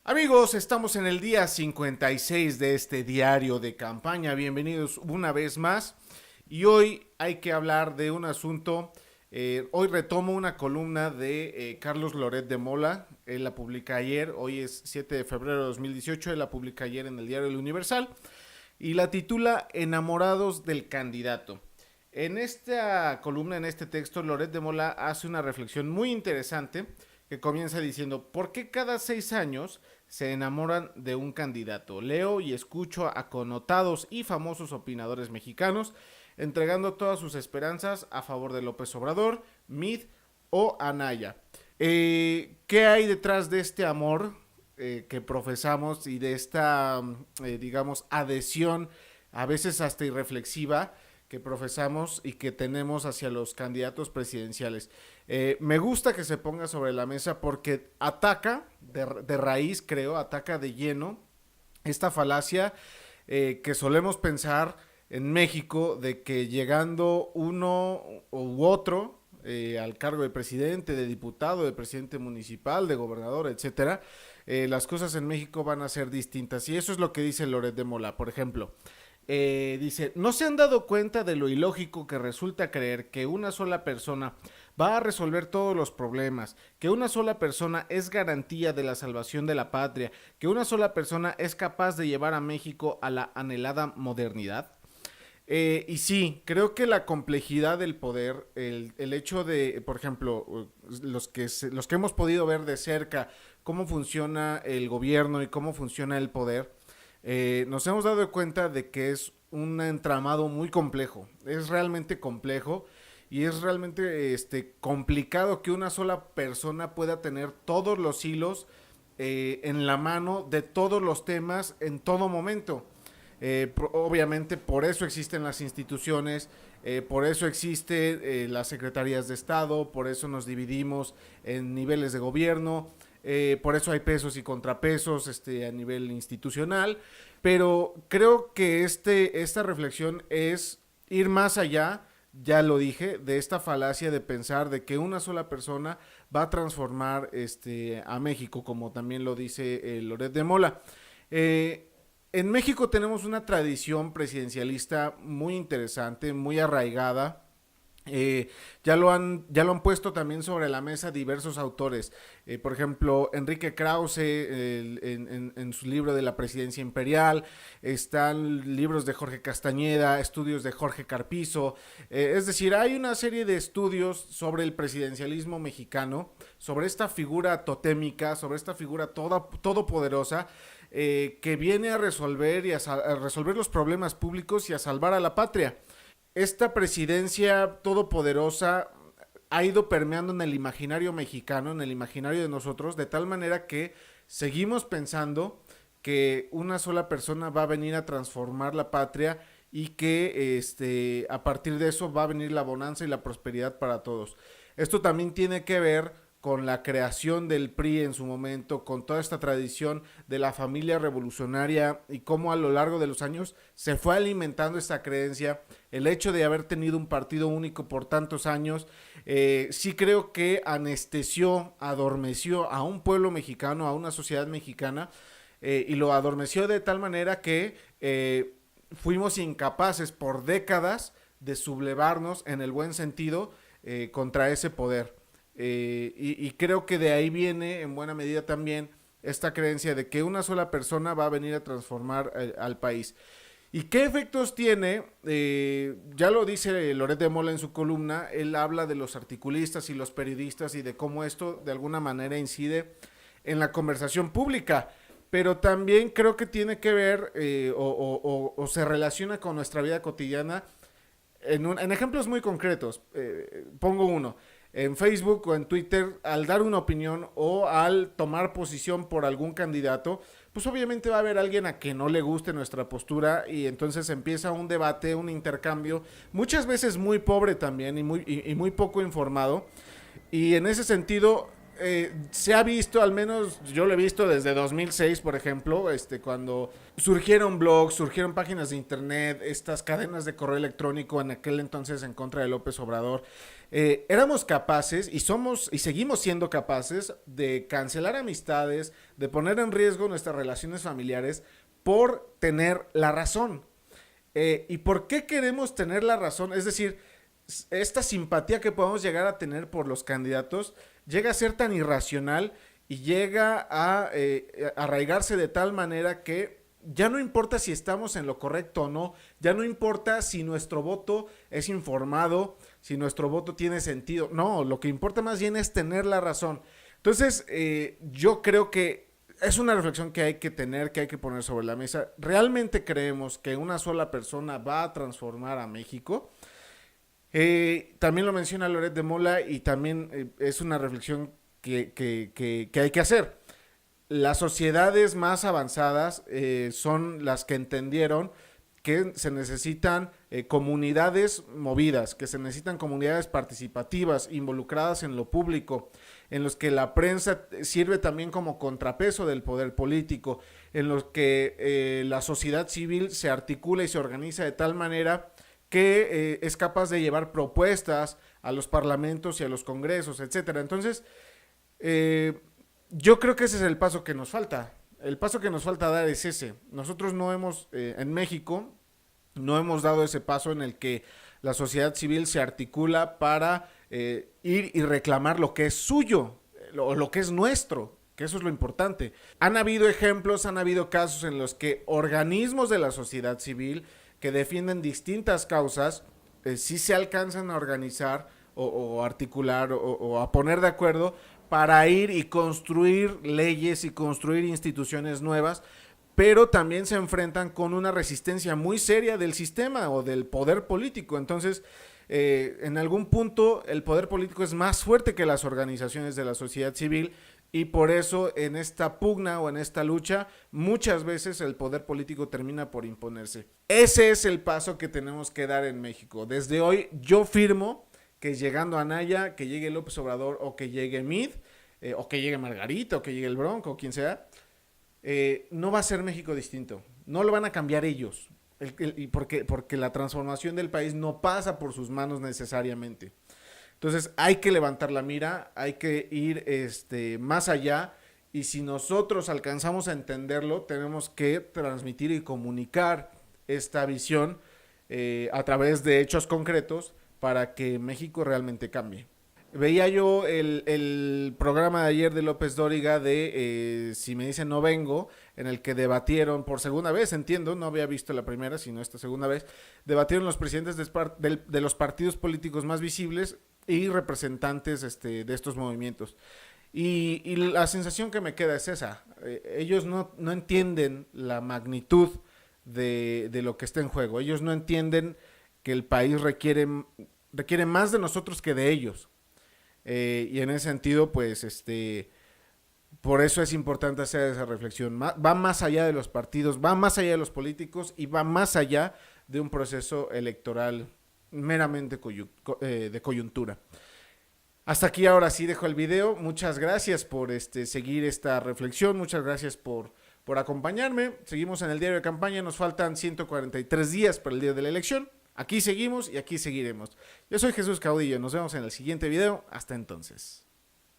Amigos, estamos en el día 56 de este diario de campaña. Bienvenidos una vez más. Y hoy hay que hablar de un asunto. Hoy retomo una columna de Carlos Loret de Mola. Él la publica ayer. Hoy es 7 de febrero de 2018. Él la publica ayer en el diario El Universal. Y la titula Enamorados del candidato. En esta columna, en este texto, Loret de Mola hace una reflexión muy interesante que comienza diciendo: ¿por qué cada 6 años se enamoran de un candidato? Leo y escucho a connotados y famosos opinadores mexicanos entregando todas sus esperanzas a favor de López Obrador, Mid o Anaya. ¿Qué hay detrás de este amor que profesamos y de esta, digamos, adhesión, a veces hasta irreflexiva, que profesamos y que tenemos hacia los candidatos presidenciales? Me gusta que se ponga sobre la mesa porque ataca de raíz, creo, ataca de lleno esta falacia que solemos pensar en México de que llegando uno u otro al cargo de presidente, de diputado, de presidente municipal, de gobernador, etcétera, las cosas en México van a ser distintas. Y eso es lo que dice Loret de Mola, por ejemplo. Dice: ¿no se han dado cuenta de lo ilógico que resulta creer que una sola persona va a resolver todos los problemas, que una sola persona es garantía de la salvación de la patria, que una sola persona es capaz de llevar a México a la anhelada modernidad? Y sí, creo que la complejidad del poder, el hecho de, por ejemplo, los que hemos podido ver de cerca cómo funciona el gobierno y cómo funciona el poder, nos hemos dado cuenta de que es un entramado muy complejo, es realmente complejo y es realmente complicado que una sola persona pueda tener todos los hilos en la mano de todos los temas en todo momento. Obviamente por eso existen las instituciones, por eso existen las secretarías de Estado, por eso nos dividimos en niveles de gobierno, por eso hay pesos y contrapesos a nivel institucional, pero creo que esta reflexión es ir más allá, ya lo dije, de esta falacia de pensar de que una sola persona va a transformar a México, como también lo dice Loret de Mola. En México tenemos una tradición presidencialista muy interesante, muy arraigada. Ya lo han puesto también sobre la mesa diversos autores. Por ejemplo, Enrique Krause, en su libro de la presidencia imperial. Están libros de Jorge Castañeda, estudios de Jorge Carpizo. Es decir, hay una serie de estudios sobre el presidencialismo mexicano, sobre esta figura totémica, sobre esta figura todopoderosa, que viene a resolver a resolver los problemas públicos y a salvar a la patria. Esta presidencia todopoderosa ha ido permeando en el imaginario mexicano, en el imaginario de nosotros, de tal manera que seguimos pensando que una sola persona va a venir a transformar la patria y que a partir de eso va a venir la bonanza y la prosperidad para todos. Esto también tiene que ver con la creación del PRI en su momento, con toda esta tradición de la familia revolucionaria y cómo a lo largo de los años se fue alimentando esta creencia. El hecho de haber tenido un partido único por tantos años, sí creo que anestesió, adormeció a un pueblo mexicano, a una sociedad mexicana, y lo adormeció de tal manera que fuimos incapaces por décadas de sublevarnos en el buen sentido contra ese poder. Y creo que de ahí viene en buena medida también esta creencia de que una sola persona va a venir a transformar al país. ¿Y qué efectos tiene? Ya lo dice Loret de Mola en su columna. Él habla de los articulistas y los periodistas y de cómo esto de alguna manera incide en la conversación pública, pero también creo que tiene que ver o se relaciona con nuestra vida cotidiana en ejemplos muy concretos. Pongo uno: en Facebook o en Twitter, al dar una opinión o al tomar posición por algún candidato, pues obviamente va a haber alguien a que no le guste nuestra postura y entonces empieza un debate, un intercambio, muchas veces muy pobre también y muy poco informado. Y en ese sentido, Se ha visto, al menos yo lo he visto desde 2006, por ejemplo, cuando surgieron blogs, surgieron páginas de internet, estas cadenas de correo electrónico en aquel entonces en contra de López Obrador. Éramos capaces y somos y seguimos siendo capaces de cancelar amistades, de poner en riesgo nuestras relaciones familiares por tener la razón. ¿Y por qué queremos tener la razón? Es decir, esta simpatía que podemos llegar a tener por los candidatos llega a ser tan irracional y llega a arraigarse de tal manera que ya no importa si estamos en lo correcto o no, ya no importa si nuestro voto es informado, si nuestro voto tiene sentido. No, lo que importa más bien es tener la razón. Entonces, yo creo que es una reflexión que hay que tener, que hay que poner sobre la mesa. ¿Realmente creemos que una sola persona va a transformar a México? También lo menciona Loret de Mola y también es una reflexión que hay que hacer. Las sociedades más avanzadas son las que entendieron que se necesitan comunidades movidas, que se necesitan comunidades participativas, involucradas en lo público, en los que la prensa sirve también como contrapeso del poder político, en los que la sociedad civil se articula y se organiza de tal manera que es capaz de llevar propuestas a los parlamentos y a los congresos, etcétera. Entonces, yo creo que ese es el paso que nos falta. El paso que nos falta dar es ese. Nosotros no hemos, en México, no hemos dado ese paso en el que la sociedad civil se articula para ir y reclamar lo que es suyo, lo que es nuestro, que eso es lo importante. Han habido ejemplos, han habido casos en los que organismos de la sociedad civil que defienden distintas causas, sí se alcanzan a organizar o articular o a poner de acuerdo para ir y construir leyes y construir instituciones nuevas, pero también se enfrentan con una resistencia muy seria del sistema o del poder político. Entonces, en algún punto el poder político es más fuerte que las organizaciones de la sociedad civil y por eso en esta pugna o en esta lucha muchas veces el poder político termina por imponerse. Ese es el paso que tenemos que dar en México. Desde hoy yo firmo que llegando a Anaya, que llegue López Obrador o que llegue Mid, o que llegue Margarita o que llegue el Bronco o quien sea, no va a ser México distinto. No lo van a cambiar ellos. Porque la transformación del país no pasa por sus manos necesariamente. Entonces hay que levantar la mira, hay que ir más allá y si nosotros alcanzamos a entenderlo, tenemos que transmitir y comunicar esta visión a través de hechos concretos para que México realmente cambie. Veía yo el programa de ayer de López Dóriga de Si me dicen no vengo, en el que debatieron por segunda vez, entiendo, no había visto la primera, sino esta segunda vez, debatieron los presidentes de los partidos políticos más visibles y representantes de estos movimientos. Y la sensación que me queda es esa, ellos no entienden la magnitud de lo que está en juego, ellos no entienden que el país requiere más de nosotros que de ellos. Y en ese sentido, pues, por eso es importante hacer esa reflexión. Va más allá de los partidos, va más allá de los políticos y va más allá de un proceso electoral meramente de coyuntura. Hasta aquí ahora sí dejo el video. Muchas gracias por seguir esta reflexión. Muchas gracias por acompañarme. Seguimos en el diario de campaña. Nos faltan 143 días para el día de la elección. Aquí seguimos y aquí seguiremos. Yo soy Jesús Caudillo. Nos vemos en el siguiente video. Hasta entonces.